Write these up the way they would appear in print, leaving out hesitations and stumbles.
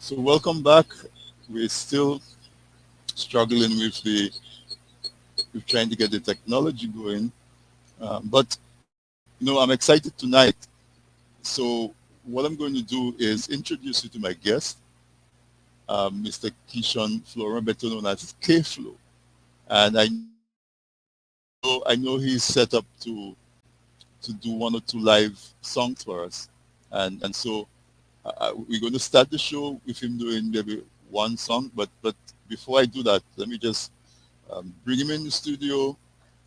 So welcome back. We're still struggling with trying to get the technology going, but I'm excited tonight. So what I'm going to do is introduce you to my guest, Mr. Kishon Florent, better known as K-Flow, and I know he's set up to do one or two live songs for us, and so we're going to start the show with him doing maybe one song. But before I do that, let me just bring him in the studio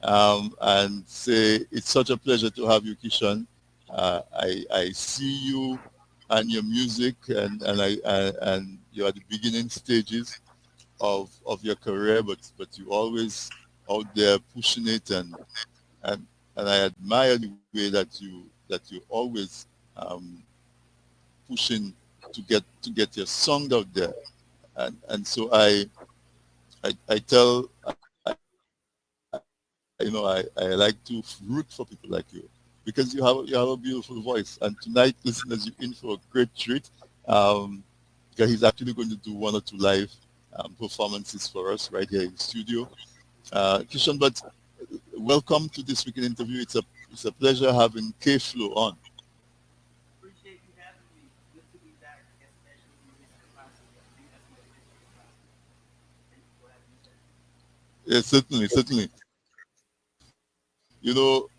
and say it's such a pleasure to have you, Kishan. I see you and your music, and you're at the beginning stages of your career, but you always out there pushing it, and and I admire the way that you always pushing to get your song out there, and so I tell I like to root for people like you because you have a beautiful voice, and tonight, listeners, you're in for a great treat. Because he's actually going to do one or two live performances for us right here in the studio. Kishan, but welcome to this weekend interview. It's a pleasure having K-Flow on. Appreciate you having me. Good to be back, especially in this capacity. I think that's my official capacity. Thank you for having me. Yes, certainly. You know,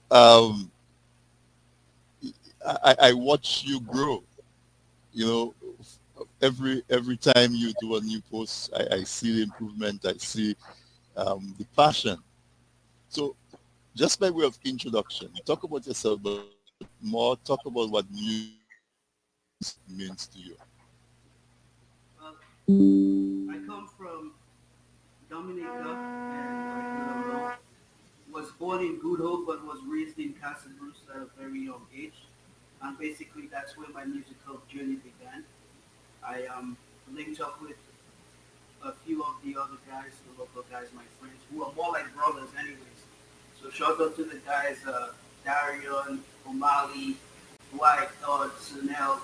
I watch you grow. You know, every time you do a new post, I see the improvement. I see the passion. So, just by way of introduction, talk about yourself, but more talk about what music means to you. Well, I come from Dominica, and like you know, was born in Good Hope, but was raised in Castle Bruce at a very young age. And basically, that's where my musical journey began. I linked up with a few of the other guys, the local guys, my friends, who are more like brothers, anyways. So shout out to the guys, Darion, O'Malley, Dwight, Todd, Sunel.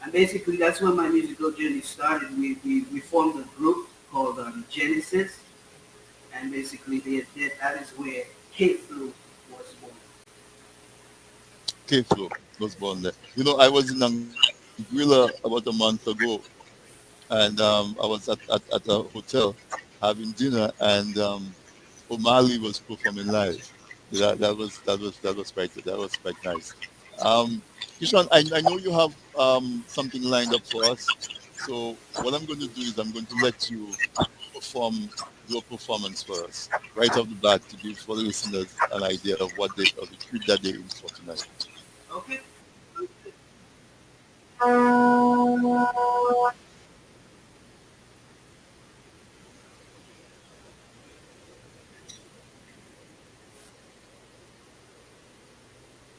And basically, that's when my musical journey started. We formed a group called Genesis, and basically, that is where K Flu was born. K-Flow was born there. I was in Anguilla about a month ago, and I was at a hotel having dinner, and O'Malley was performing live. That was quite nice. Um, Kishan, I know you have something lined up for us. So what I'm going to do is I'm going to let you perform your performance for us right off the bat to give for the listeners an idea of the treat that they're in for tonight. Okay.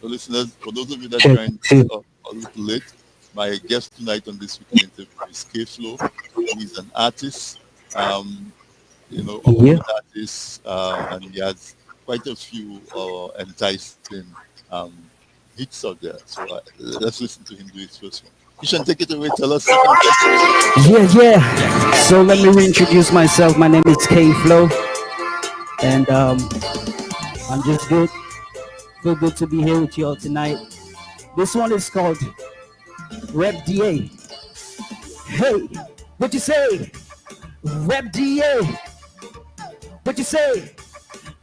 So listeners, for those of you that Check joined two. a little late, my guest tonight on this weekend interview is K Flow. He's an artist, um, Yeah. upcoming artist, and he has quite a few enticing hits out there. So let's listen to him do his first one. You should take it away. Tell us second person. Yeah. So let me reintroduce myself. My name is K Flow, and I'm just good. Feel good to be here with you all tonight. This one is called Rep DA. Hey, what you say? Rep DA. What you say?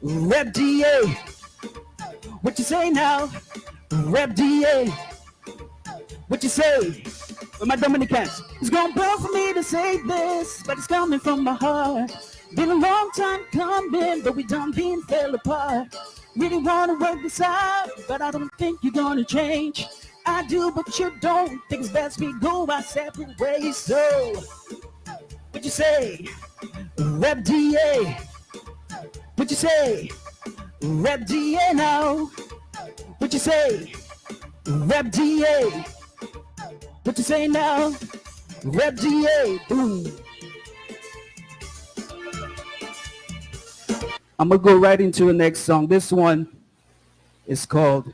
Rep DA. What you say now? Rep DA. What you say? With my Dominicans. It's gonna burn for me to say this, but it's coming from my heart. Been a long time coming, but we done being fell apart. Really wanna work this out, but I don't think you're gonna change. I do, but you don't. Think it's best we go our separate ways. So, what you say? Rep DA. What you say? Rep DA now. What you say? Rep DA. What you say now? Rep DA. Boom. I'm gonna go right into the next song. This one is called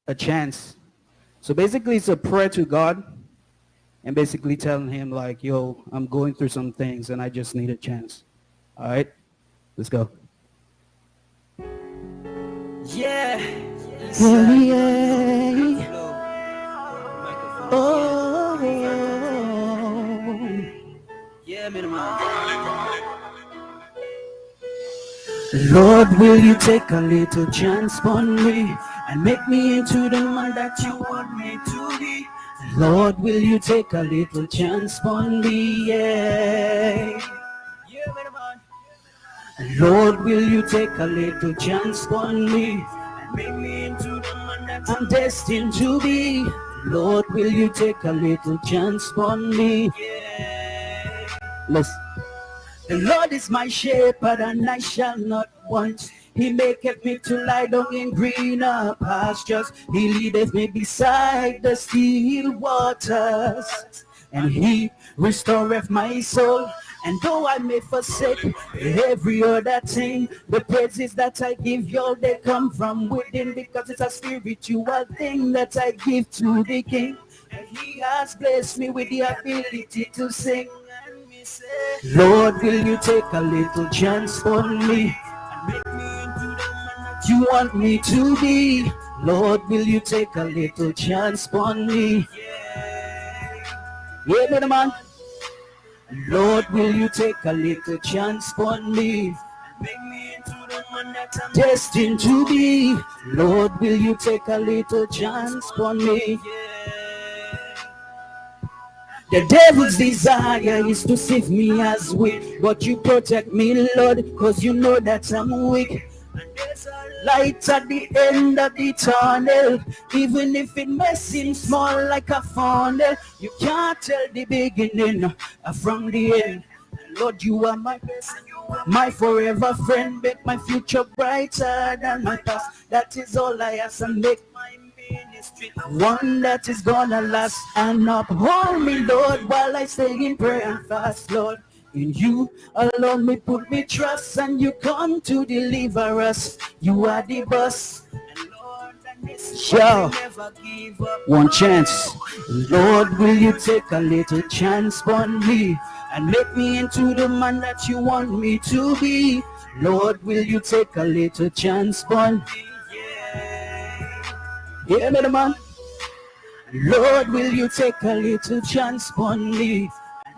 A Chance. So basically it's a prayer to God, and basically telling him like, yo, I'm going through some things and I just need a chance. All right, let's go. Yeah. Yeah, Eastside, yeah. flow, microphone, Oh, yeah, man. Lord, will you take a little chance on me and make me into the man that you want me to be? Lord, will you take a little chance on me? Yeah. Yeah, man. Lord, will you take a little chance on me? Make me into the man that I'm destined to be. Lord, will you take a little chance on me? yeah. Listen. The Lord is my shepherd and I shall not want. He maketh me to lie down in greener pastures. He leadeth me beside the still waters. And he restoreth my soul. And though I may forsake every other thing, the praises that I give you, they come from within, because it's a spiritual thing that I give to the King. And he has blessed me with the ability to sing. Lord, will you take a little chance on me and make me into the man that you want me to be? Lord, will you take a little chance on me? Yeah, yeah, man. Lord, will you take a little chance on me? Make me into the man that I'm Destined to be. Lord, will you take a little chance on me? The devil's desire is to sift me as wheat, but you protect me, Lord, cause you know that I'm weak. And there's a light at the end of the tunnel, even if it may seem small like a funnel. You can't tell the beginning from the end. And Lord, you are my best, my forever friend. Make my future brighter than my past. That is all I ask, and make my ministry one that is gonna last. And uphold me, Lord, while I stay in prayer and fast, Lord. In you alone me put me trust, and you come to deliver us. You are the boss. And Lord, and this is Sure. why we never give up. One chance. Lord, will you take a little chance on me and make me into the man that you want me to be? Lord, will you take a little chance on me? Yeah, me the man. Lord, will you take a little chance on me?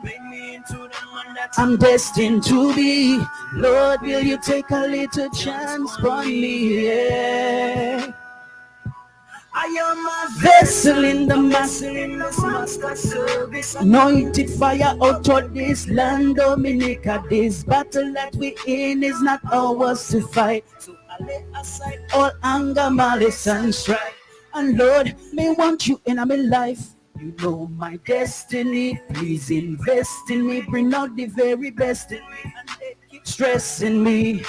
Make me into the man that I'm destined to be. Lord, will you take a little chance on me? Yeah. I am a Vessel in the vessel in this master service. anointed fire out of this land, Dominica. This battle that we in is not ours to fight. So I lay aside All anger, malice, and strife. And Lord, me want you in my life. You know my destiny. Please invest in me. Bring out the very best in me. And they keep stressing me.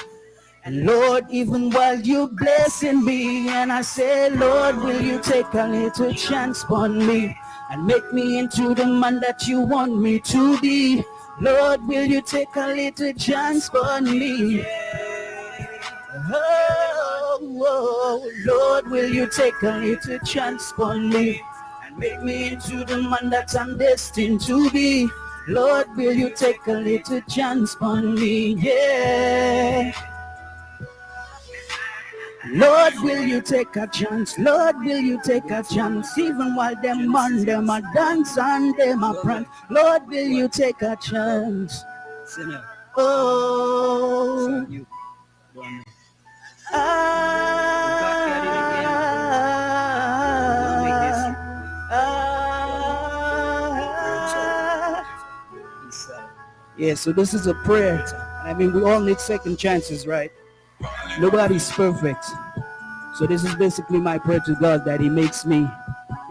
And Lord, even while you blessing me, and I say, Lord, will you take a little chance on me and make me into the man that you want me to be? Lord, will you take a little chance on me? Oh, oh, Lord, will you take a little chance on me and make me into the man that I'm destined to be? Lord, will you take a little chance on me? Yeah. Lord, will you take a chance? Lord, will you take a chance? Even while them man, them a dance and them a prank. Lord, will you take a chance? Oh, yeah, so this is a prayer. I mean, we all need second chances, right? Nobody's perfect. So this is basically my prayer to God, that he makes me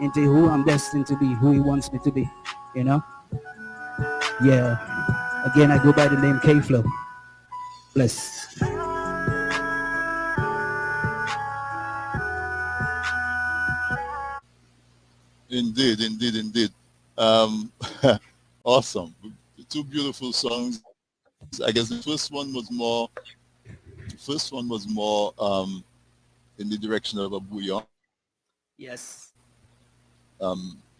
into who I'm destined to be, who he wants me to be, you know? Yeah. Again, I go by the name K-Flow. Bless. Indeed, indeed, indeed. Awesome. Two beautiful songs. I guess the first one was more in the direction of a bouillon. yes.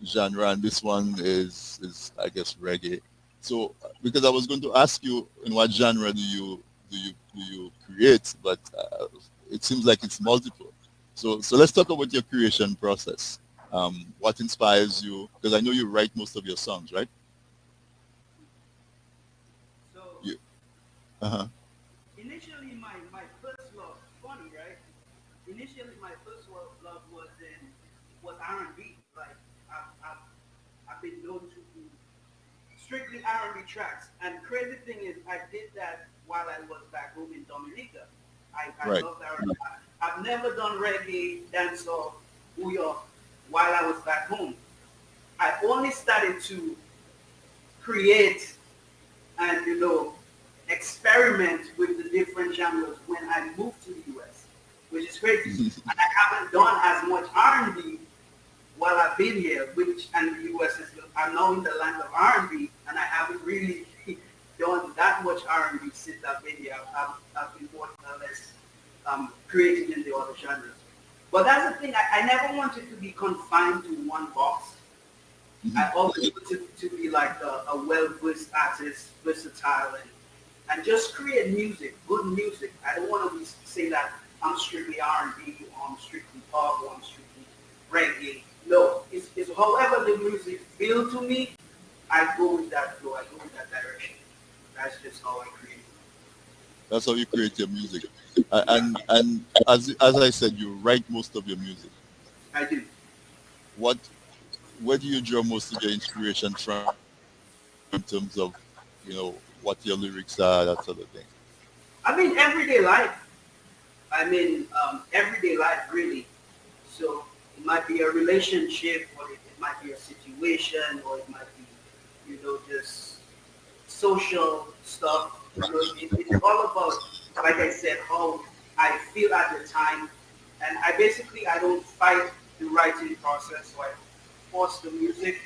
genre, and this one is I guess reggae. So because I was going to ask you in what genre do you create, but it seems like it's multiple. So let's talk about your creation process. What inspires you? Because I know you write most of your songs, right? So You, uh-huh. initially, my first love, funny, right? Initially, my first love was R&B. Like I've been known to do strictly R&B tracks. And crazy thing is, I did that while I was back home in Dominica. I Right. loved R&B. I've never done reggae, dancehall, booyah while I was back home. I only started to create and experiment with the different genres when I moved to the US, which is crazy. And I haven't done as much R&B while I've been here, which and the US is I'm now in the land of R&B, and I haven't really done that much R&B since I've been here. I've been more or less creating in the other genres. But that's the thing. I never wanted to be confined to one box. I always wanted to be like a well-versed artist, versatile, and just create music, good music. I don't want to be say that I'm strictly R&B, or I'm strictly pop, or I'm strictly reggae. No, it's however the music feels to me, I go with that flow. I go with that direction. That's just how I create. That's how you create your music. And as I said, you write most of your music. I do. What where do you draw most of your inspiration from in terms of what your lyrics are, that sort of thing? I mean, everyday life. Everyday life, really. So it might be a relationship, or it might be a situation, or it might be, just social stuff. It's all about, like I said, how I feel at the time, and I don't fight the writing process. So I force the music.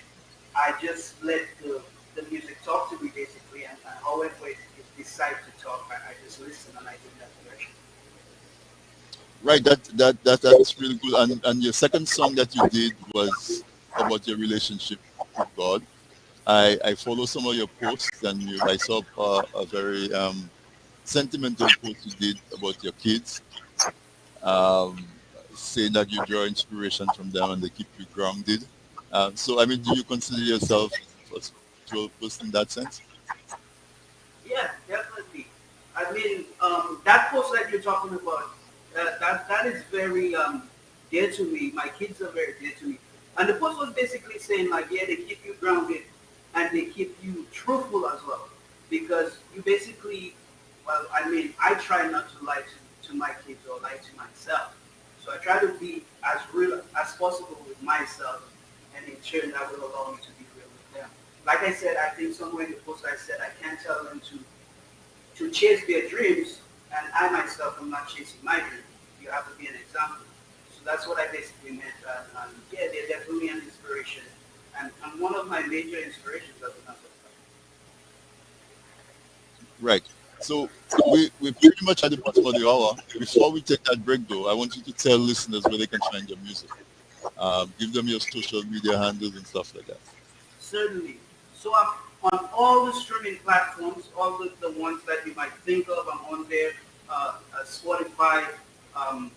I just let the music talk to me basically, and however it decides to talk, I just listen and I do that direction. Right, that's really good. And your second song that you did was about your relationship with God. I follow some of your posts, and I saw a very sentimental post you did about your kids, um, saying that you draw inspiration from them and they keep you grounded. So, I mean, do you consider yourself a spiritual person in that sense? Yeah, definitely. That post that you're talking about, that is very dear to me. My kids are very dear to me. And the post was basically saying like, yeah, they keep you grounded and they keep you truthful as well. Because you basically, I try not to lie to my kids or lie to myself. So I try to be as real as possible with myself, and in turn that will allow me to be real with them. Like I said, I think somewhere in the post I said I can't tell them to chase their dreams, and I myself am not chasing my dream. You have to be an example. So that's what I basically meant. And yeah, they're definitely an inspiration, and one of my major inspirations as a matter of fact. Right. So we're pretty much at the bottom of the hour. Before we take that break, though, I want you to tell listeners where they can find your music. Give them your social media handles and stuff like that. Certainly. So I'm on all the streaming platforms, all the ones that you might think of. I'm on there. Spotify. Um,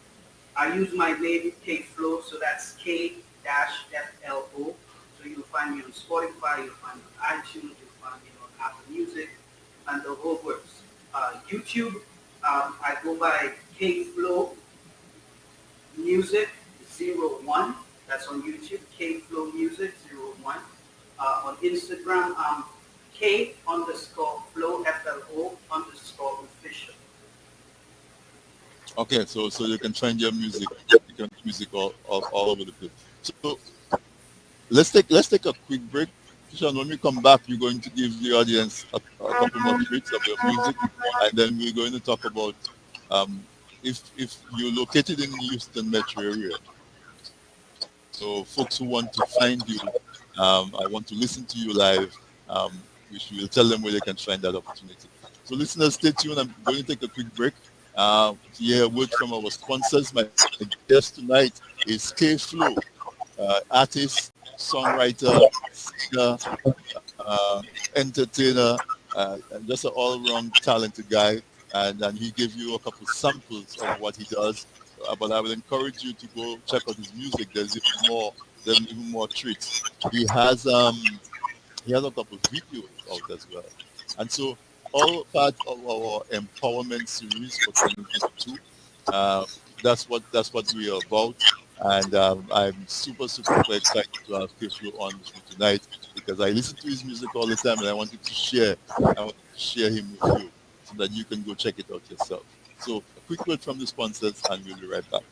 I use my name K Flow, so that's K dash FLO. So you'll find me on Spotify, you'll find me on iTunes, you'll find me on Apple Music, and the whole works. YouTube, I go by K Flow Music 01. That's on YouTube. K Flow Music 01. On Instagram, K underscore Flow FLO underscore official. Okay, so you can find your music. You can find music all over the place. So let's take a quick break. Sean, when we come back, you're going to give the audience a couple more bits of your music, and then we're going to talk about um, if you're located in the Houston metro area. So folks who want to find you, I want to listen to you live. Which will tell them where they can find that opportunity. So listeners, stay tuned. I'm going to take a quick break. To hear a word from our sponsors. My guest tonight is K Flow, artist songwriter, singer, uh, entertainer, and just an all-around talented guy. And he gave you a couple samples of what he does. But I would encourage you to go check out his music. There's even more treats. He has he has a couple of videos out as well. And so all part of our empowerment series for 2022. Uh, that's what we are about. And I'm super super excited to have Kiflo on the show tonight because I listen to his music all the time and I want to share him with you so that you can go check it out yourself. So a quick word from the sponsors and we'll be right back.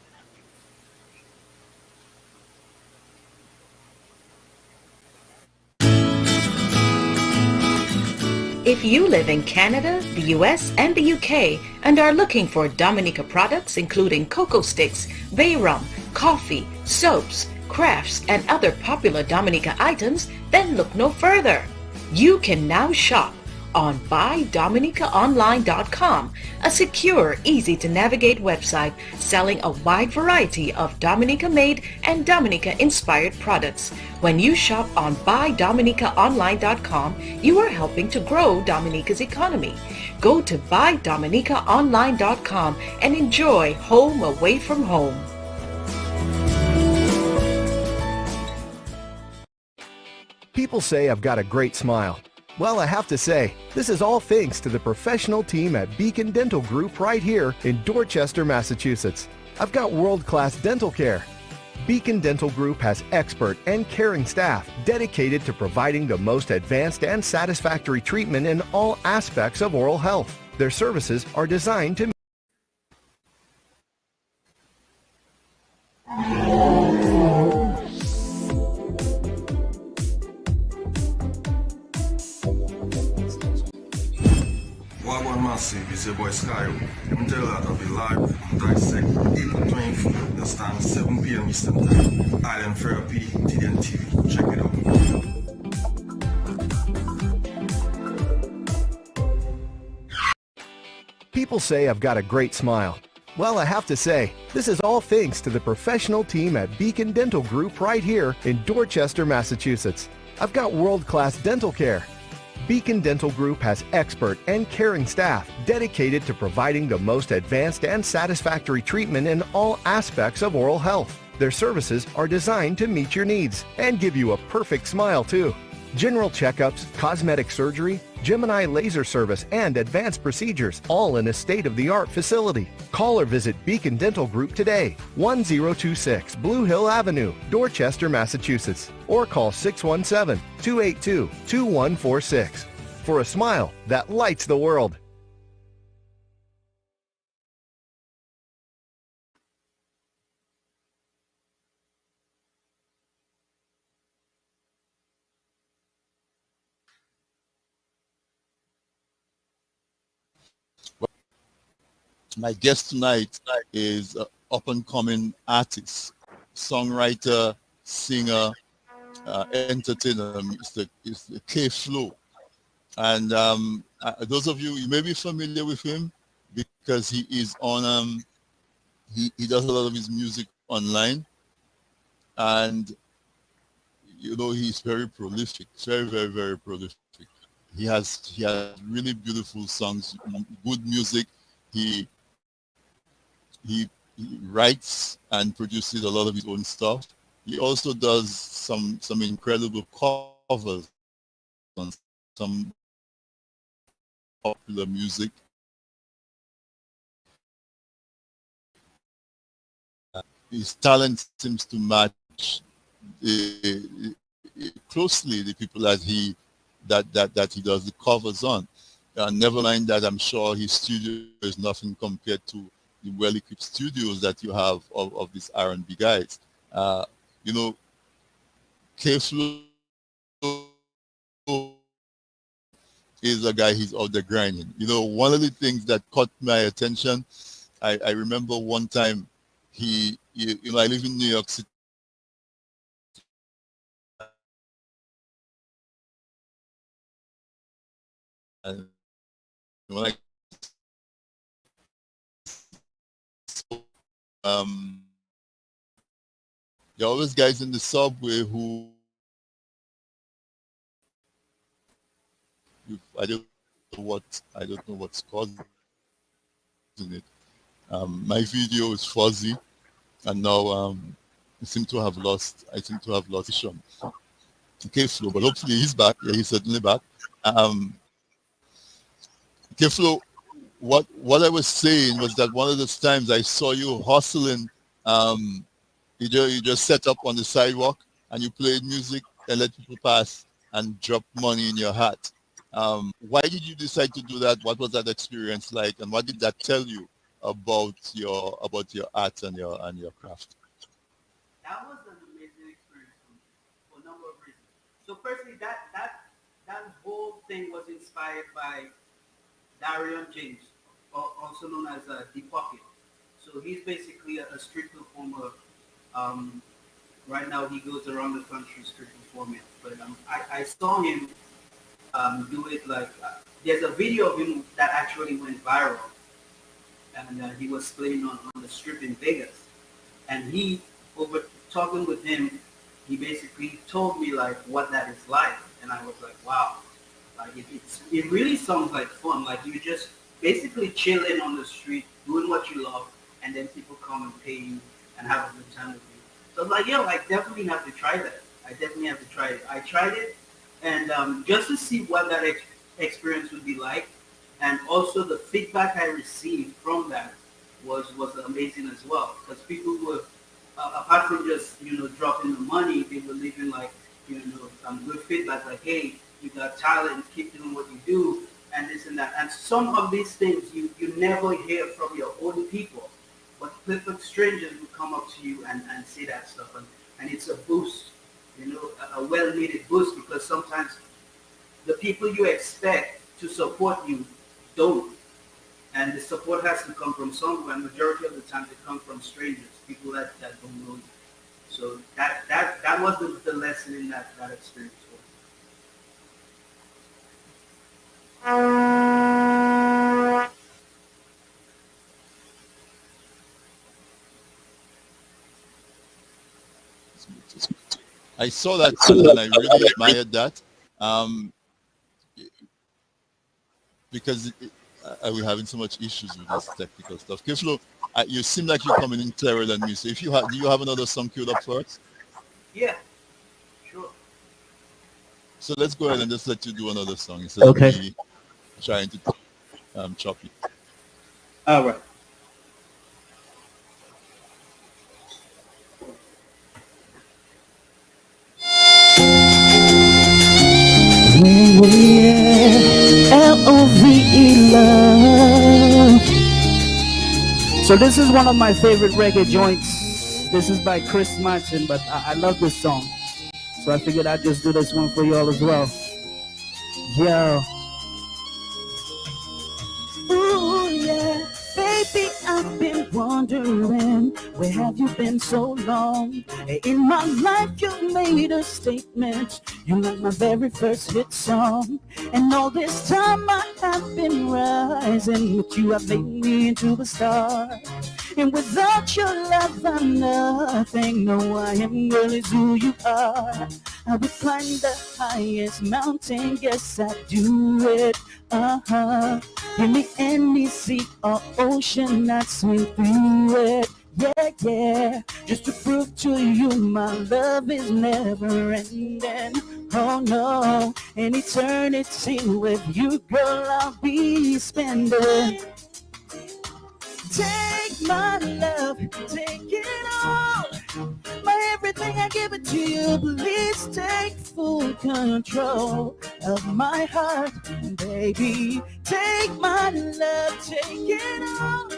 If you live in Canada, the US, and the UK and are looking for Dominica products including cocoa sticks, bay rum, coffee, soaps, crafts, and other popular Dominica items, then look no further. You can now shop on buydominicaonline.com, a secure, easy-to-navigate website selling a wide variety of Dominica-made and Dominica-inspired products. When you shop on buydominicaonline.com, you are helping to grow Dominica's economy. Go to buydominicaonline.com and enjoy home away from home. People say I've got a great smile. Well, I have to say, this is all thanks to the professional team at Beacon Dental Group right here in Dorchester, Massachusetts. I've got world-class dental care. Beacon Dental Group has expert and caring staff dedicated to providing the most advanced and satisfactory treatment in all aspects of oral health. Their services are designed to Wagwan Massive is your boy Sky. I'm tell that I'll be live on Dissect April 24th, the stand 7 p.m. Eastern Time. Island Therapy, TDN TV. Check it out. People say I've got a great smile. Well, I have to say, this is all thanks to the professional team at Beacon Dental Group right here in Dorchester, Massachusetts. I've got world-class dental care. Beacon Dental Group has expert and caring staff dedicated to providing the most advanced and satisfactory treatment in all aspects of oral health. Their services are designed to meet your needs and give you a perfect smile too. General checkups, cosmetic surgery, Gemini laser service, and advanced procedures, all in a state-of-the-art facility. Call or visit Beacon Dental Group today, 1026 Blue Hill Avenue, Dorchester, Massachusetts, or call 617-282-2146 for a smile that lights the world. My guest tonight is an up-and-coming artist, songwriter, singer, entertainer, Mr. K Flow. And those of you may be familiar with him because he is on, he does a lot of his music online. And, you know, he's very prolific, very, very, very prolific. He has really beautiful songs, good music. He writes and produces a lot of his own stuff. He also does some incredible covers on some popular music. His talent seems to match closely the people that he does the covers on. Never mind that I'm sure his studio is nothing compared to the well-equipped studios that you have of these R&B guys. You know, K-Flow is a guy, he's out there grinding. You know, one of the things that caught my attention, I remember one time I live in New York City. And when there are always guys in the subway who I don't know what's causing it. My video is fuzzy, and now I seem to have lost vision. Okay, Flo, but hopefully he's back. Yeah, he's certainly back. Okay, Flo, what I was saying was that one of the times I saw you hustling, you just set up on the sidewalk and you played music and let people pass and drop money in your hat. Why did you decide to do that? What was that experience like, and what did that tell you about your art and your craft? That was an amazing experience for a number of reasons. So firstly, that whole thing was inspired by Darion James, also known as The Pocket. So he's basically a street performer. Right now he goes around the country street performing. But I saw him do it like, there's a video of him that actually went viral. And he was playing on the strip in Vegas. And over talking with him, he basically told me like what that is like. And I was like, wow. Like it really sounds like fun. Like you're just basically chilling on the street, doing what you love, and then people come and pay you and have a good time with you. So I was like, I definitely have to try that. I definitely have to try it. I tried it, and just to see what that experience would be like, and also the feedback I received from that was amazing as well. Because people were, apart from just dropping the money, they were leaving like good feedback, like, hey, you got talent, keep doing what you do, and this and that. And some of these things you never hear from your own people, but perfect strangers will come up to you and say that stuff, and it's a boost, a well-needed boost, because sometimes the people you expect to support you don't, and the support has to come from somewhere. And majority of the time, it comes from strangers, people that don't know you. So that was the lesson in that experience. I saw that and I really admired that, because we're having so much issues with this technical stuff. Kiflo, you seem like you're coming in clearer than me. So do you have another song queued up for us? Yeah, sure. So let's go ahead and just let you do another song instead of me trying to chop you. All right. Love. So this is one of my favorite reggae joints. This is by Chris Martin, but I love this song. So I figured I'd just do this one for y'all as well. Yo. Ooh, yeah. Baby, I've been wondering, where have you been so long? In my life, you made a statement. You like my very first hit song. And all this time I have been rising. With you, I've made me into the star. And without your love, I'm nothing. No, I am, girl, is who you are. I would climb the highest mountain. Yes, I do it. Give me any sea or ocean, I'd swim through it. Yeah, yeah. Just to prove to you my love is never ending. Oh no, an eternity with you, girl, I'll be spending. Take my love, take it all. My everything, I give it to you. Please take full control of my heart, baby. Take my love, take it all.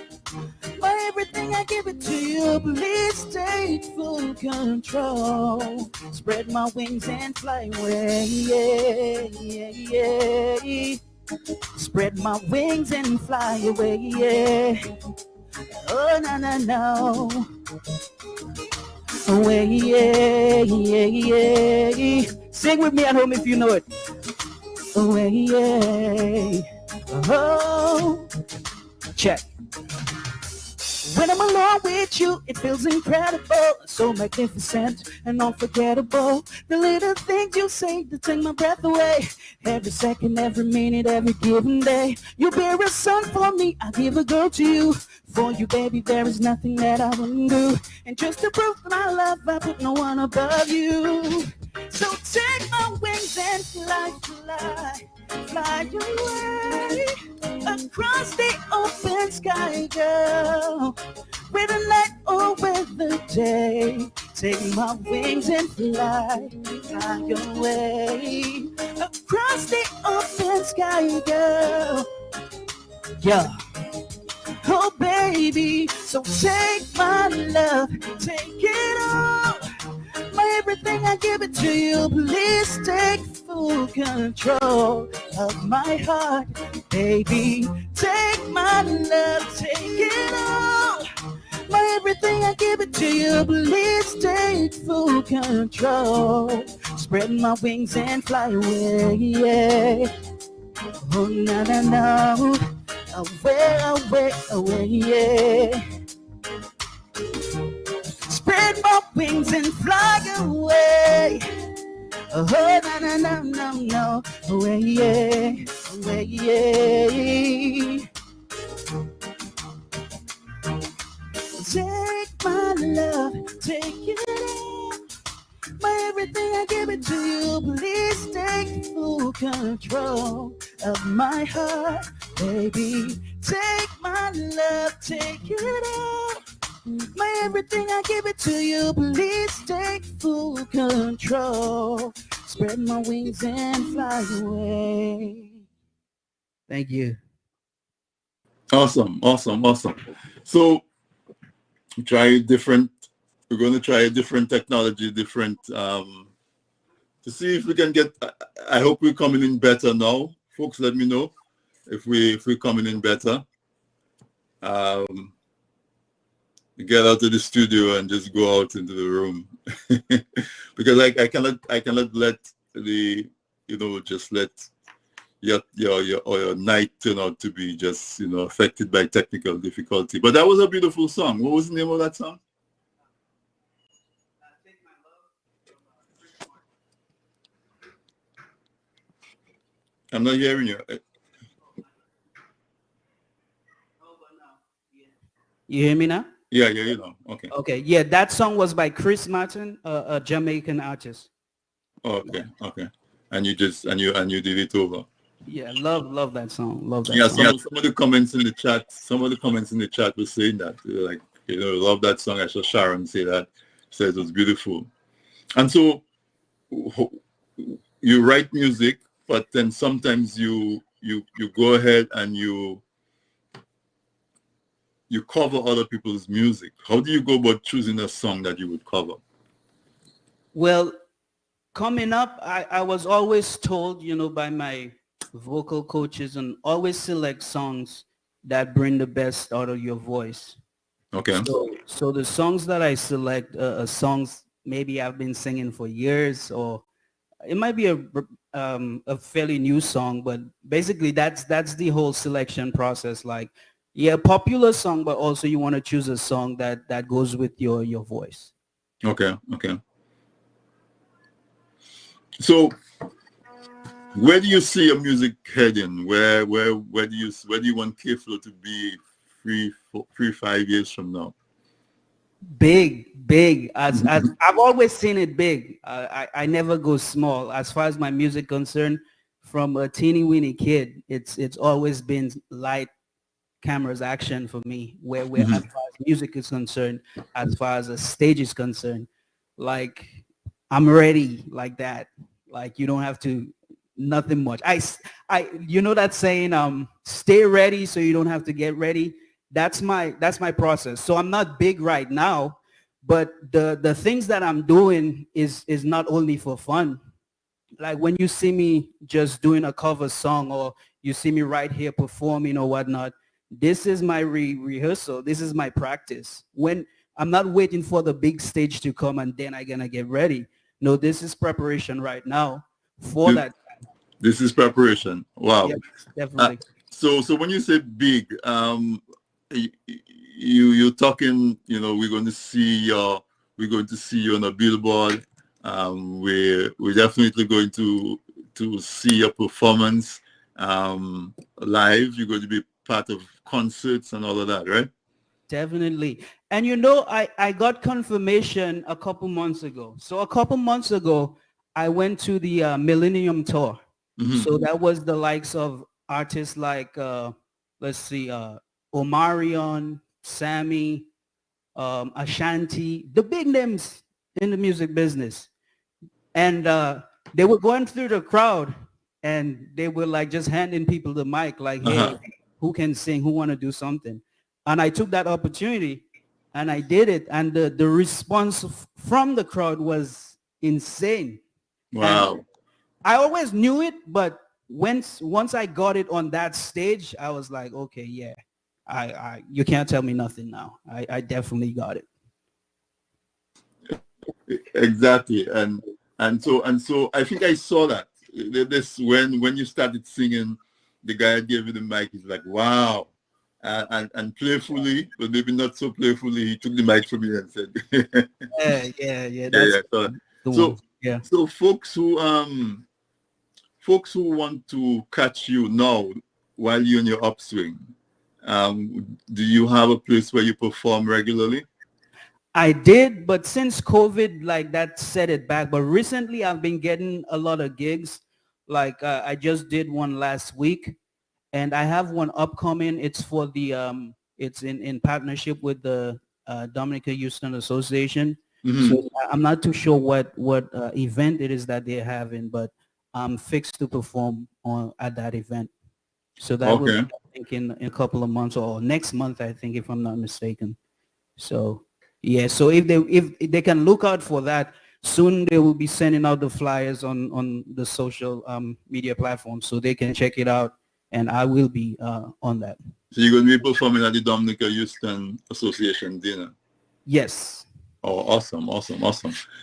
My everything, I give it to you. Please take full control. Spread my wings and fly away. Yeah, yeah, yeah. Spread my wings and fly away. Yeah. Oh, no, no, no. Away, yeah, yeah, yeah. Sing with me at home if you know it. Away, yeah. Oh, check. When I'm alone with you, it feels incredible, so magnificent and unforgettable. The little things you say that take my breath away. Every second, every minute, every given day. You bear a son for me, I give a girl to you. For you, baby, there is nothing that I wouldn't do. And just to prove my love, I put no one above you. So take my wings and fly, fly, fly away across the open sky, girl. With the night or with the day, take my wings and fly, fly away across the open sky, girl. Yeah. Oh baby, so take my love, take it all. My everything, I give it to you. Please take full control of my heart, baby. Take my love, take it all. My everything, I give it to you. Please take full control. Spread my wings and fly away, yeah. Oh, no, no, no. Away, away, away, yeah. Spread my wings and fly away. Oh, no, no, no, no, no. Away, yeah, away, yeah. Take my love, take it all. My everything, I give it to you. Please take full control of my heart, baby. Take my love, take it all. My everything, I give it to you. Please take full control. Spread my wings and fly away. Thank you. Awesome, awesome, awesome. So try different. We're going to try a different technology, different to see if we can get. I hope we're coming in better now, folks. Let me know if we're coming in better. Get out of the studio and just go out into the room because I cannot let the just let your night turn out to be just affected by technical difficulty. But that was a beautiful song. What was the name of that song? I'm not hearing you. You hear me now? Yeah, okay. Okay, yeah, that song was by Chris Martin, a Jamaican artist. Okay. And you did it over. Yeah, love that song. Love that. Yeah, song. some of the comments in the chat, were saying that like love that song. I saw Sharon say that. Said it was beautiful. And so you write music, but then sometimes you go ahead and you cover other people's music. How do you go about choosing a song that you would cover? Well, coming up, I was always told, by my vocal coaches, and always select songs that bring the best out of your voice. Okay. So the songs that I select are songs maybe I've been singing for years, or it might be a fairly new song, but basically that's the whole selection process. Like, yeah, popular song, but also you want to choose a song that goes with your voice. Okay. So where do you see your music heading? Where do you want K-Flow to be 5 years from now? Big. As I've always seen it big. I never go small. As far as my music concerned, from a teeny weeny kid, it's always been light cameras action for me. Where as far as music is concerned, as far as the stage is concerned, like I'm ready like that. Like you don't have to nothing much. I that saying, stay ready so you don't have to get ready. That's my process. So I'm not big right now, but the things that I'm doing is not only for fun. Like when you see me just doing a cover song, or you see me right here performing or whatnot, this is my rehearsal. This is my practice. When I'm not waiting for the big stage to come and then I'm gonna get ready. No, this is preparation right now for that. This is preparation. Wow. Yeah, definitely. So when you say big, you're talking, we're going to see you on a billboard. We're definitely going to see your performance live. You're going to be part of concerts and all of that, right? Definitely. And I got confirmation a couple months ago. So a couple months ago, I went to the Millennium Tour. Mm-hmm. So that was the likes of artists like, let's see, Omarion, Sammy, Ashanti, the big names in the music business. And they were going through the crowd and they were like just handing people the mic like, hey, who can sing, who want to do something? And I took that opportunity and I did it. And the response from the crowd was insane. Wow. And I always knew it, but once I got it on that stage, I was like, okay, yeah, you can't tell me nothing now. I definitely got it. Exactly. And so I think I saw that. This when you started singing, the guy gave you the mic. He's like, wow. And playfully, but maybe not so playfully, he took the mic from me and said, yeah. That's So folks who want to catch you now while you're in your upswing, do you have a place where you perform regularly? I did, but since COVID, like that set it back. But recently I've been getting a lot of gigs. Like I just did one last week and I have one upcoming. It's for the, it's in partnership with the Dominica Houston Association. Mm-hmm. So I'm not too sure what event it is that they're having, but I'm fixed to perform at that event. So that will be, I think, in a couple of months or next month, I think, if I'm not mistaken. So yeah, so if they can look out for that, soon they will be sending out the flyers on the social media platforms so they can check it out, and I will be on that. So you're going to be performing at the Dominica Houston Association dinner? Yes. Oh, awesome.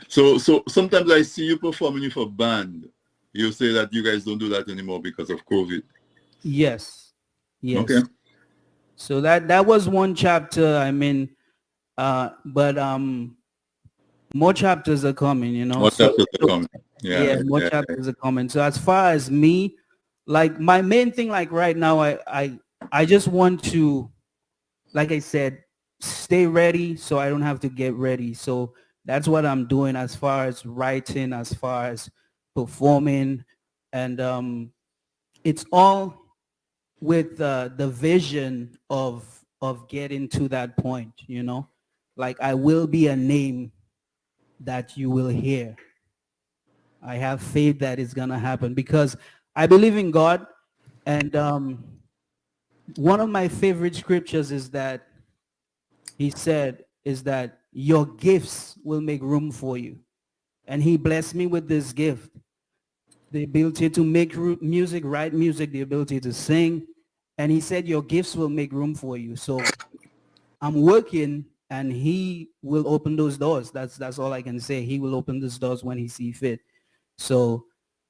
So sometimes I see you performing with a band. You say that you guys don't do that anymore because of COVID. Yes. Okay. So that was one chapter. I mean, but more chapters are coming, More chapters are coming. Yeah, more chapters are coming. So as far as me, like my main thing, like right now, I just want to, like I said, stay ready so I don't have to get ready. So that's what I'm doing as far as writing, as far as performing, and it's all with the vision of getting to that point, like I will be a name that you will hear. I have faith that it's gonna happen because I believe in God, and one of my favorite scriptures is that he said is that your gifts will make room for you, and he blessed me with this gift, the ability to make music, write music, the ability to sing. And he said, your gifts will make room for you. So I'm working and he will open those doors. That's all I can say. He will open those doors when he sees fit. So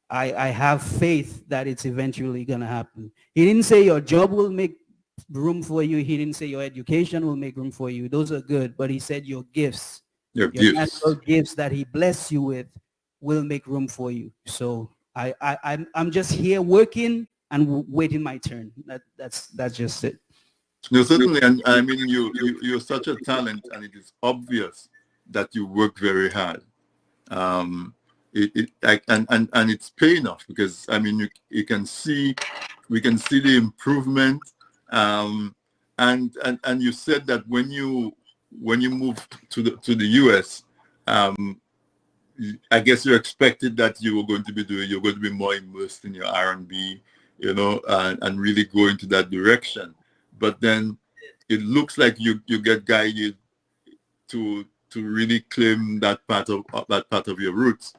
I have faith that it's eventually going to happen. He didn't say your job will make room for you. He didn't say your education will make room for you. Those are good. But he said your gifts, your natural gifts that he blessed you with will make room for you. So I'm just here working and waiting my turn. That's just it. No, certainly, and I mean you're such a talent, and it is obvious that you work very hard. And it's paying off because I mean we can see the improvement. And you said that when you moved to the US, I guess you expected that you're going to be more immersed in your R&B, and really go into that direction. But then it looks like you get guided to really claim that part of your roots.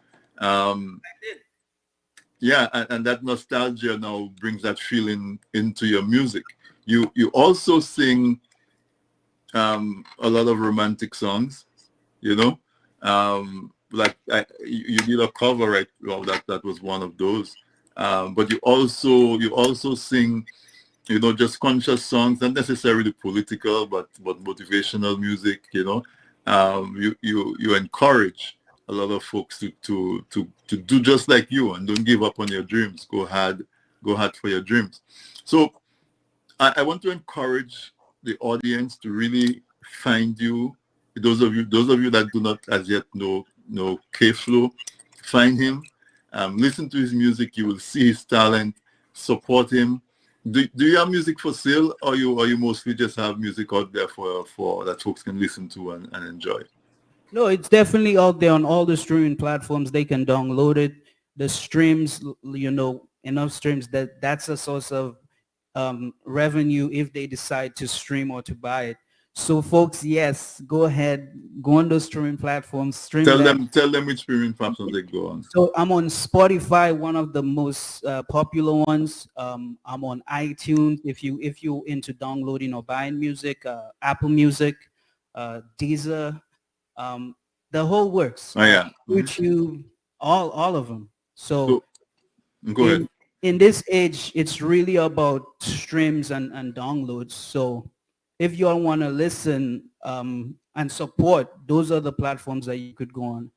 Yeah, and that nostalgia now brings that feeling into your music. You also sing a lot of romantic songs, like you did a cover, right? Well, that was one of those. But you also sing just conscious songs, not necessarily political, but motivational music. You encourage a lot of folks to do just like you and don't give up on your dreams. Go hard for your dreams. So I want to encourage the audience to really find you. Those of you that do not as yet know K-Flow, find him, listen to his music. You will see his talent. Support him. Do you have music for sale, or you mostly just have music out there for that folks can listen to and enjoy? No, it's definitely out there on all the streaming platforms. They can download it. The streams, enough streams that's a source of revenue if they decide to stream or to buy it. So folks, yes, go ahead, go on those streaming platforms. Stream Tell them. them which streaming platforms they go on. So I'm on Spotify, one of the most popular ones. I'm on iTunes if you into downloading or buying music, Apple Music, Deezer, the whole works. Oh yeah, YouTube, all of them. So go ahead. In this age, it's really about streams and downloads. So if you all want to listen and support, those are the platforms that you could go on.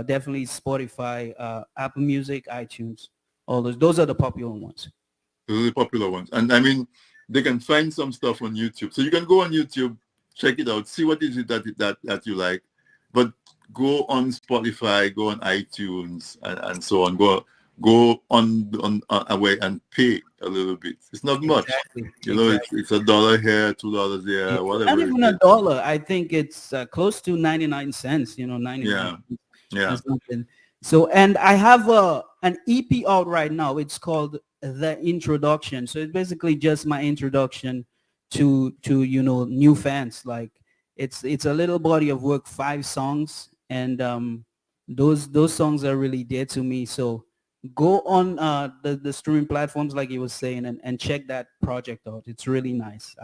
Definitely Spotify, Apple Music, iTunes, all those. Those are the popular ones. Those are the popular ones. And I mean, they can find some stuff on YouTube. So you can go on YouTube, check it out, see what is it that you like. But go on Spotify, go on iTunes, and so on. Go on away and pay a little bit. It's not much. Exactly. It's $1 here, $2 there, whatever. Not even $1. I think it's close to 99 cents. 99. Yeah. So, and I have an EP out right now. It's called The Introduction. So it's basically just my introduction to new fans. Like it's a little body of work, 5 songs, and those songs are really dear to me. So go on the streaming platforms, like you were saying, and check that project out. It's really nice.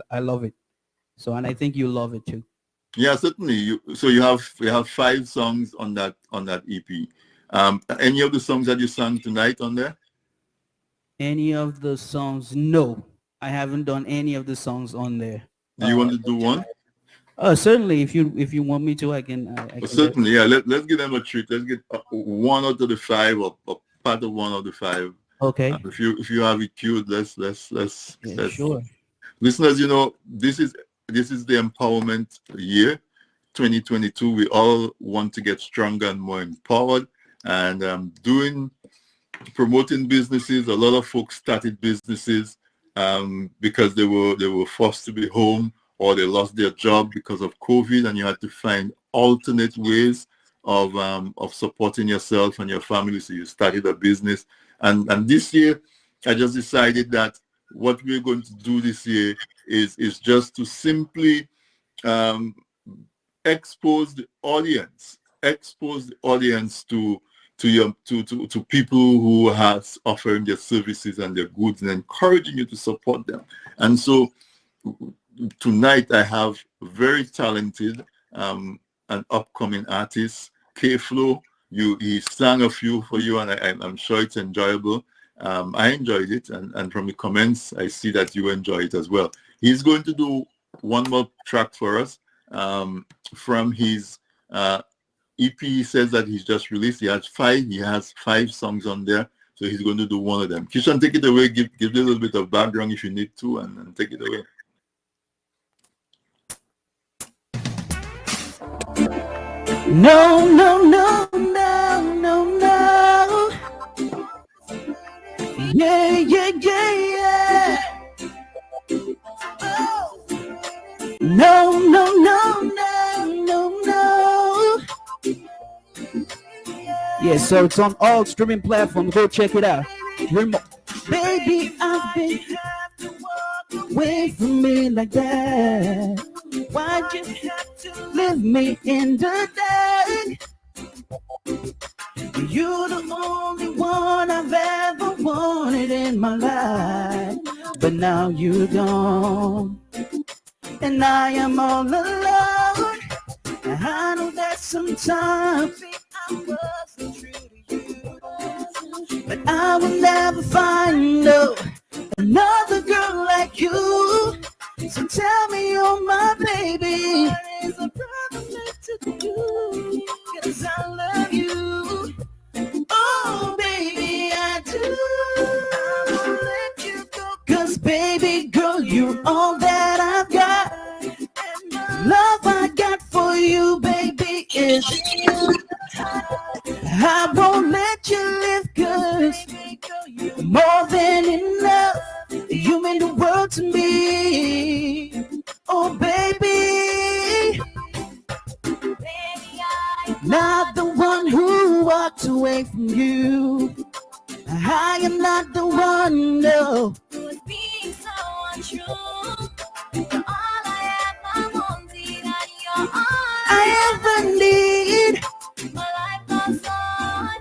I love it. So, and I think you love it too. Yeah, certainly. You have 5 songs on that EP. Any of the songs that you sang tonight on there? Any of the songs? No, I haven't done any of the songs on there. Do you want to do one? Certainly. If you want me to, I can. Certainly, yeah. Let's give them a treat. Let's get one out of the 5 or part of one of the 5. Okay. If you have it queued, let's sure. Listeners, this is the empowerment year, 2022. We all want to get stronger and more empowered, and promoting businesses. A lot of folks started businesses because they were forced to be home, or they lost their job because of COVID, and you had to find alternate ways of supporting yourself and your family. So you started a business, and this year I just decided that what we're going to do this year is just to simply expose the audience to people who are offering their services and their goods, and encouraging you to support them. And so tonight I have very talented and upcoming artist, K-Flow. He sang a few for you, and I'm sure it's enjoyable. I enjoyed it, and from the comments, I see that you enjoy it as well. He's going to do one more track for us from his EP. He says that he's just released. He has 5 songs on there, so he's going to do one of them. Kishan, take it away. Give a little bit of background if you need to, and take it away. No. Yeah. No. Yeah, so it's on all streaming platforms. Go check it out. Baby, I've been away from me like that. Why'd you have to leave me in the dark? You're the only one I've ever wanted in my life, but now you're gone, and I am all alone. I know that sometimes I wasn't true to you, but I will never find another girl like you. So tell me you're my baby. What is a brother meant to do? 'Cause I love you. Oh, baby, I do. I won't let you go. 'Cause baby girl, you're all that I've got. And the love I got for you, baby, is I won't let you live, 'cause you're more than enough. You mean the world to me. Oh, baby. Not the one who walked away from you. I am not the one, no. Who is being so untrue. You're all I ever wanted, and you're all I ever need. My life goes on.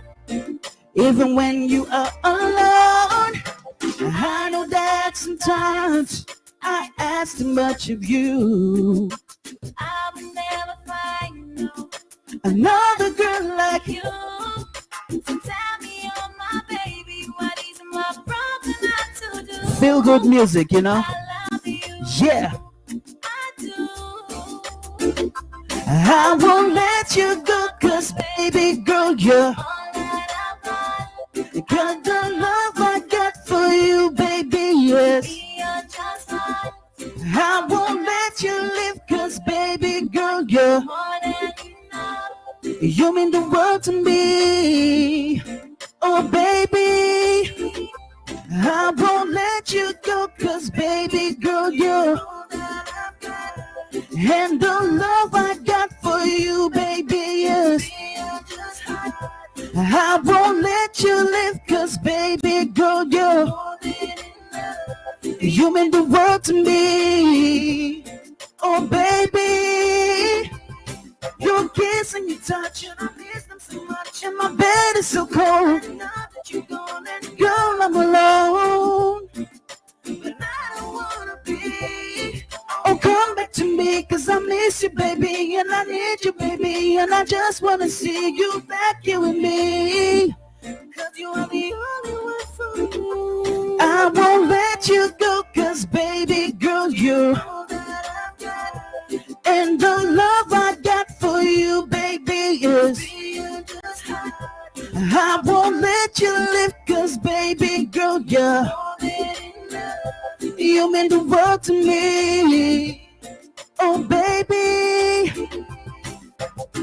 Even when you are alone. I know that sometimes I ask too much of you. I will never find no another girl like you. So tell me you're my baby. What is my problem not to do? Feel good music, you know? I love you. Yeah. I do. I won't let you go, 'cause baby girl, you're all that I've got. Because the love I got for you, baby, yes. I won't let you live, 'cause baby girl, you're more than enough. You mean the world to me. Oh, baby, I won't let you go, 'cause baby girl, you're all that I've got. And the love I got for you, baby, yes. I won't let you live, 'cause baby girl, you're more than enough. You mean the world to me. Oh, baby, your kiss and your touch, and I miss them so much. And my bed is so cold. And now that you're gone, and girl, I'm alone. But I don't wanna be. Oh, come back to me, 'cause I miss you, baby, and I need you, baby, and I just wanna see you back here with me. 'Cause you are the only one for me. I won't let you go, 'cause baby girl, you're all that I've got. And the love I got for you, baby, is I won't let you live, 'cause baby girl, you're more than enough. You mean the world to me. Oh, baby.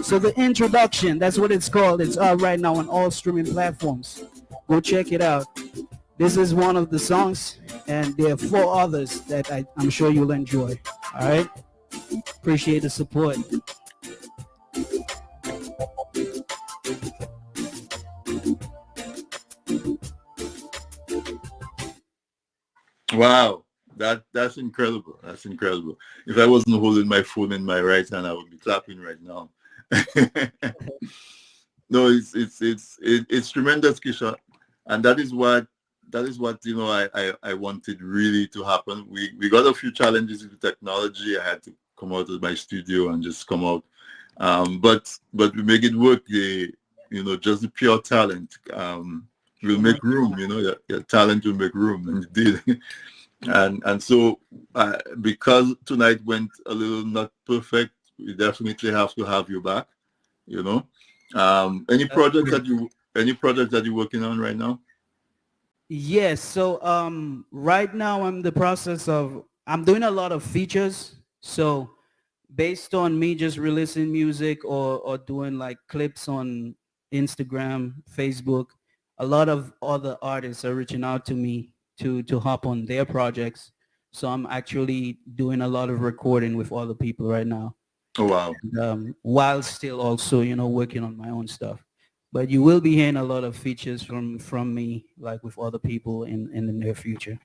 So the introduction, that's what it's called. It's out right now on all streaming platforms. Go check it out. This is one of the songs, and there are 4 others that I'm sure you'll enjoy. All right? Appreciate the support. Wow, that's incredible. That's incredible. If I wasn't holding my phone in my right hand, I would be clapping right now. No, it's tremendous, Kisha, and that is what you know I wanted really to happen. We got a few challenges with technology. I had to come out of my studio and just come out, but we make it work. Just the pure talent will make room. Your talent will make room, and it did. And so because tonight went a little not perfect, we definitely have to have you back. Any projects that you're working on right now? Yes. So right now I'm in the process of I'm doing a lot of features. So based on me just releasing music or doing like clips on Instagram, Facebook, a lot of other artists are reaching out to me to hop on their projects. So I'm actually doing a lot of recording with other people right now. Oh, wow. While still also, working on my own stuff. But you will be hearing a lot of features from me, like with other people in the near future.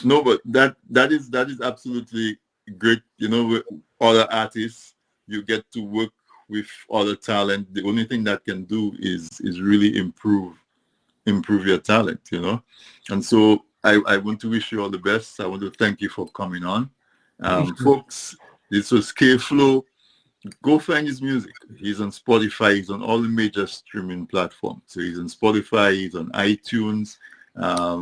No, but that is absolutely great. With other artists, you get to work with other talent. The only thing that can do is really improve your talent, And so I want to wish you all the best. I want to thank you for coming on. Folks, this was K-Flow. Go find his music. He's on Spotify. He's on all the major streaming platforms. So he's on Spotify. He's on iTunes. I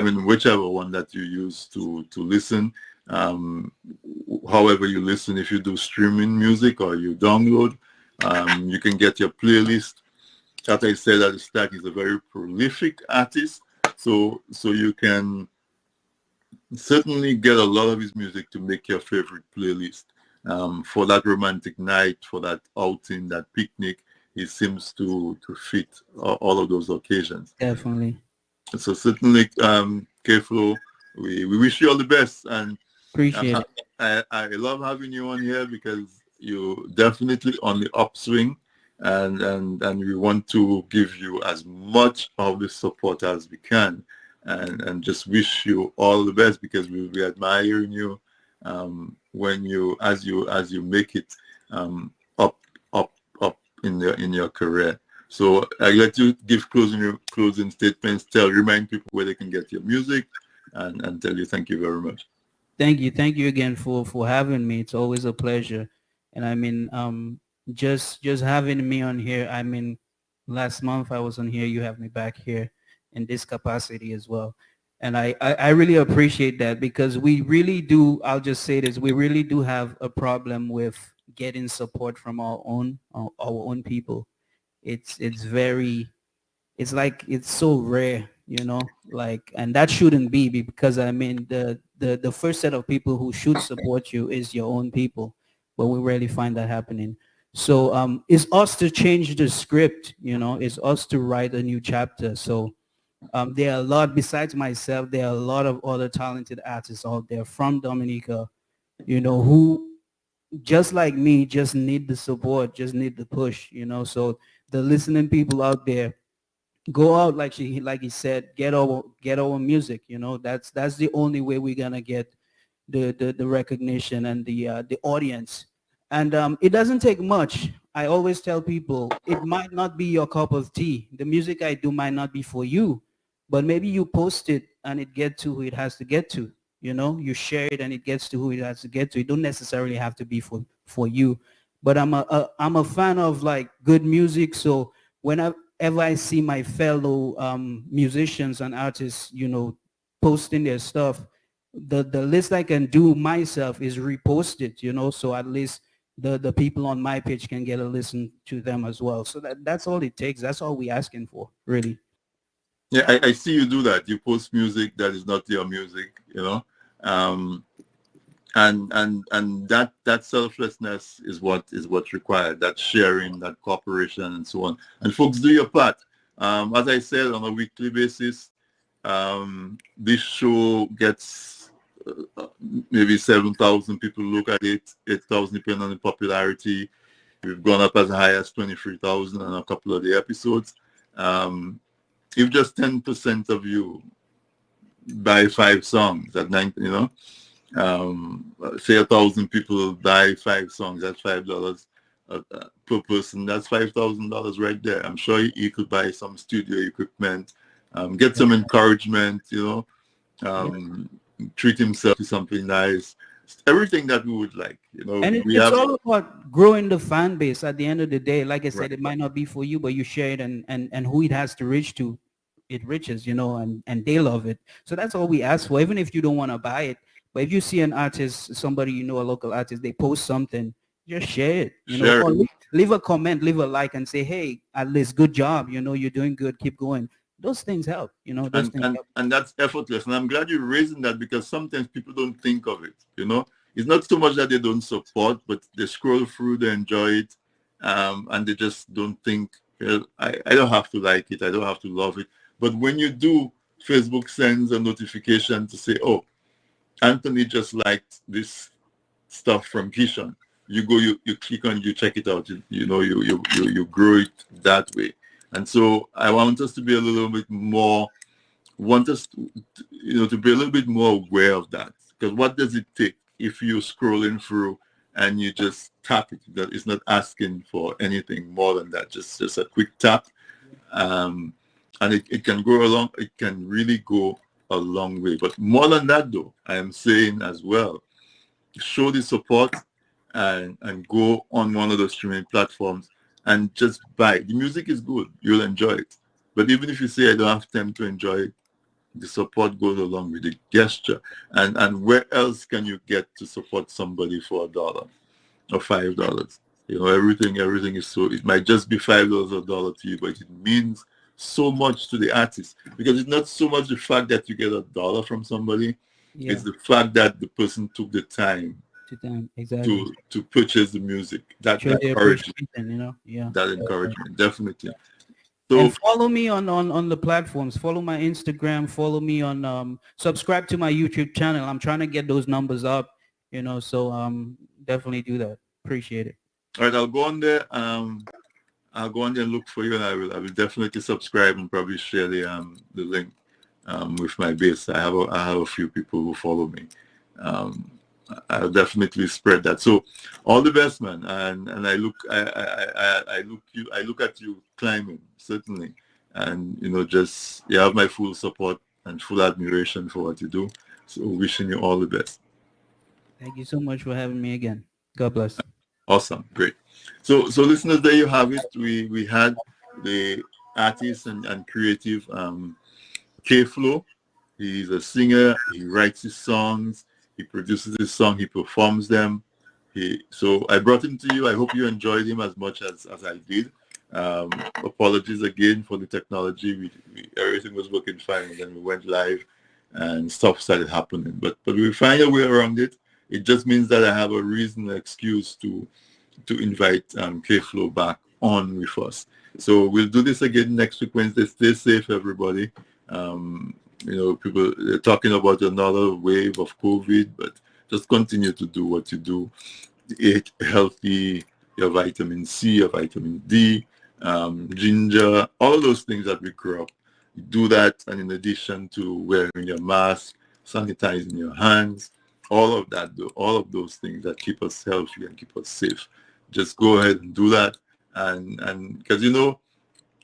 mean, whichever one that you use to listen. Um, However you listen, if you do streaming music or you download, you can get your playlist. As I said at the start, is a very prolific artist, so you can certainly get a lot of his music to make your favorite playlist. For that romantic night, for that outing, that picnic, he seems to fit all of those occasions. Definitely. So certainly, K-Flow, we wish you all the best, and Appreciate it. I love having you on here because you definitely on the upswing, and we want to give you as much of the support as we can, and just wish you all the best because we admiring you when you as you make it up in your career. So I'd like to give closing statements, remind people where they can get your music, and tell you thank you very much. Thank you again for having me. It's always a pleasure. And I mean, just having me on here. I mean, last month I was on here. You have me back here in this capacity as well. And I really appreciate that because we really do. I'll just say this: we really do have a problem with getting support from our own people. It's very, it's like it's so rare, like, and that shouldn't be because I mean the first set of people who should support you is your own people, but we rarely find that happening. So it's us to change the script, it's us to write a new chapter. So there are a lot besides myself, there are a lot of other talented artists out there from Dominica, who just like me just need the support, just need the push, so the listening people out there, go out like he said, get our music, that's the only way we're gonna get the recognition and the audience. And it doesn't take much. I always tell people it might not be your cup of tea. The music I do might not be for you, but maybe you post it and it gets to who it has to get to. You share it and it gets to who it has to get to. It don't necessarily have to be for you. But I'm a fan of like good music. So whenever I see my fellow musicians and artists, posting their stuff, the least I can do myself is repost it, so at least the people on my page can get a listen to them as well. So that's all it takes. That's all we're asking for, really. Yeah, I see you do that. You post music that is not your music, um, and that selflessness is what's required. That sharing, that cooperation, and so on. And folks, do your part. As I said, on a weekly basis, this show gets maybe 7,000 people look at it, 8,000 depending on the popularity. We've gone up as high as 23,000 on a couple of the episodes. If just 10% of you buy 5 songs at 90, say 1,000 people buy 5 songs, that's $5 per person. That's $5,000 right there. I'm sure he could buy some studio equipment, get some encouragement, treat himself to something nice, everything that we would like, And it's all about growing the fan base at the end of the day. Like I said, Right. It might not be for you, but you share it and who it has to reach to, it reaches, and they love it. So that's all we ask for, even if you don't want to buy it. But if you see an artist, somebody, a local artist, they post something, just share it, Share or it. leave a comment, leave a like and say, hey, at least good job. You're doing good. Keep going. Those things help, those things help. And that's effortless. And I'm glad you're raising that because sometimes people don't think of it, It's not so much that they don't support, but they scroll through, they enjoy it, and they just don't think, I don't have to like it, I don't have to love it. But when you do, Facebook sends a notification to say, oh, Anthony just liked this stuff from Kishon. You go, you click on, you check it out, you grow it that way. And so I want us to be a little bit more, to be a little bit more aware of that. Because what does it take if you're scrolling through and you just tap it? That it's not asking for anything more than that, just a quick tap. And it can go along, it can really go a long way. But more than that though, I am saying as well, show the support and go on one of those streaming platforms and just buy. The music is good. You'll enjoy it. But even if you say I don't have time to enjoy it, the support goes along with the gesture. And where else can you get to support somebody for $1 or $5? You know, everything is so, it might just be $5 or $1 to you, but it means so much to the artist, because it's not so much the fact that you get $1 from somebody, Yeah. it's the fact that the person took the time To them, exactly. to purchase the music. That Show their encouragement, appreciation, you know. Yeah. that encouragement, definitely. And So follow me on the platforms. Follow my Instagram. Follow me on subscribe to my YouTube channel. I'm trying to get those numbers up, you know. So definitely do that. Appreciate it. all right, I'll go on there. I'll go on there and look for you, and I will definitely subscribe and probably share the link with my base. I have a few people who follow me. I'll definitely spread that. So all the best, man. And I look at you climbing, certainly. And you know, just you have my full support and full admiration for what you do. So wishing you all the best. Thank you so much for having me again. God bless. Awesome, great. So listeners, there you have it. We had the artist and creative K-Flow. He's a singer. He writes his songs. He produces his song. He performs them. So I brought him to you. I hope you enjoyed him as much as I did. Apologies again for the technology. Everything was working fine, and then we went live, and stuff started happening. But we find a way around it. It just means that I have a reason, an excuse to invite K-Flow back on with us. So we'll do this again next week, Wednesday. Stay safe, everybody. You know, people are talking about another wave of COVID, but just continue to do what you do. Eat healthy, your vitamin C, your vitamin D, ginger, all those things that we grew up. You do that, and in addition to wearing your mask, sanitizing your hands, all of that, all of those things that keep us healthy and keep us safe. Just go ahead and do that, and because you know,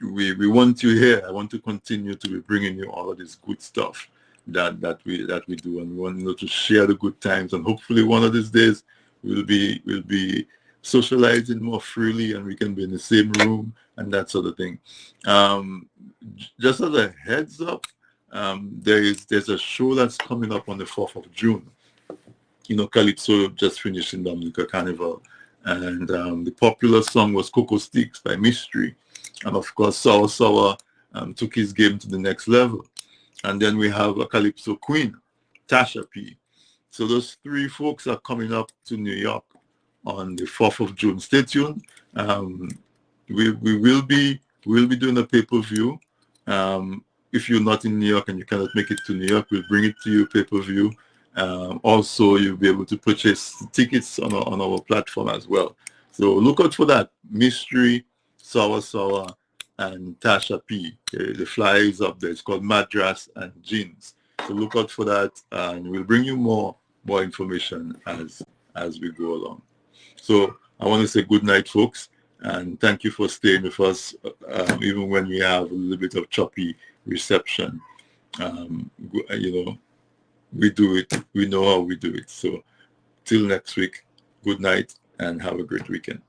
we want you here. I want to continue to be bringing you all of this good stuff that we do, and we want, you know, to share the good times, and hopefully one of these days we'll be socializing more freely, and we can be in the same room and that sort of thing. Just as a heads up, there's a show that's coming up on the 4th of June. You know, Calypso just finished in Dominica Carnival, and the popular song was Cocoa Sticks by Mystery. And of course, Sour Sour took his game to the next level. And then we have a Calypso queen, Tasha P. So those three folks are coming up to New York on the 4th of June. Stay tuned. We'll be doing a pay-per-view. If you're not in New York and you cannot make it to New York, we'll bring it to you pay-per-view. Also, you'll be able to purchase tickets on our platform as well. So look out for that. Mystery, Sour Sour, and Tasha P. The flyer is up there. It's called Madras and Jeans. So look out for that, and we'll bring you more information as we go along. So I want to say good night, folks, and thank you for staying with us, even when we have a little bit of choppy reception. You know, we do it. We know how we do it. So till next week, good night and have a great weekend.